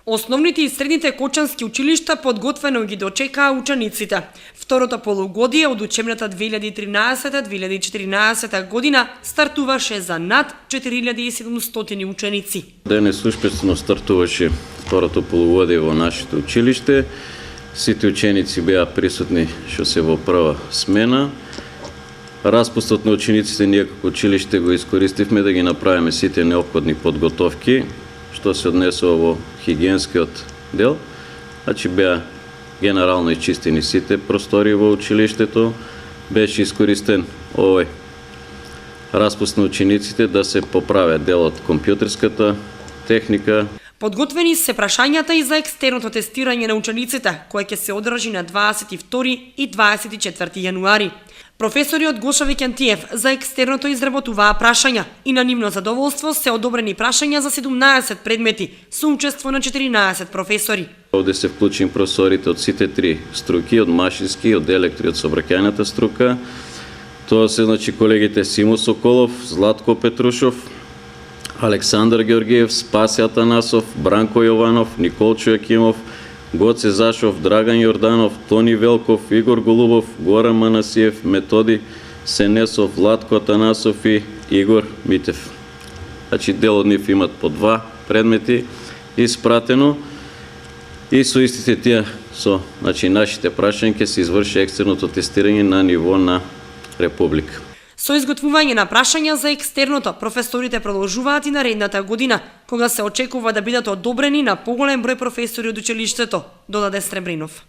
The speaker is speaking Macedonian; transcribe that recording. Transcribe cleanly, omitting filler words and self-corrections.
Основните и средните кочански училишта подготвено ги дочекаа учениците. Второто полугодие од учебната 2013-2014 година стартуваше за над 4700 ученици. Денес успешно стартуваше второто полугодие во нашето училиште. Сите ученици беа присутни што се во прва смена. Распустот на учениците ние како училиште го искористивме да ги направиме сите неопходни подготовки, што се однесува во хигиенскиот дел, значи беа генерално изчистени сите простори во училиштето, беше искористен овој распуст на учениците да се поправи дел од компјутерската техника. Подготвени се прашањата и за екстерното тестирање на учениците, кое ќе се одржи на 22 и 24 јануари. Професориот Гоша Викентиев за екстерното изработуваа прашања и на нивно задоволство се одобрени прашања за 17 предмети со учество на 14 професори. Овде се вклучени професорите од сите три струки, од машински, од електри, од сообраќајната струка. Тоа се колегите Симо Соколов, Златко Петрушов, Александар Георгиев, Спаси Атанасов, Бранко Јованов, Николчо Јакимов, Гоце Зашов, Драган Јорданов, Тони Велков, Игор Голубов, Горан Манасиев, Методи Сенесов, Владко Атанасов и Игор Митев. Значи дел од нив имат по 2 предмети испратено и со истите тие со нашите прашања ќе се изврши екстерното тестирање на ниво на Република. Со изготвување на прашања за екстерното, професорите продолжуваат и наредната година, кога се очекува да бидат одобрени на поголем број професори од училиштето, додаде Сребринов.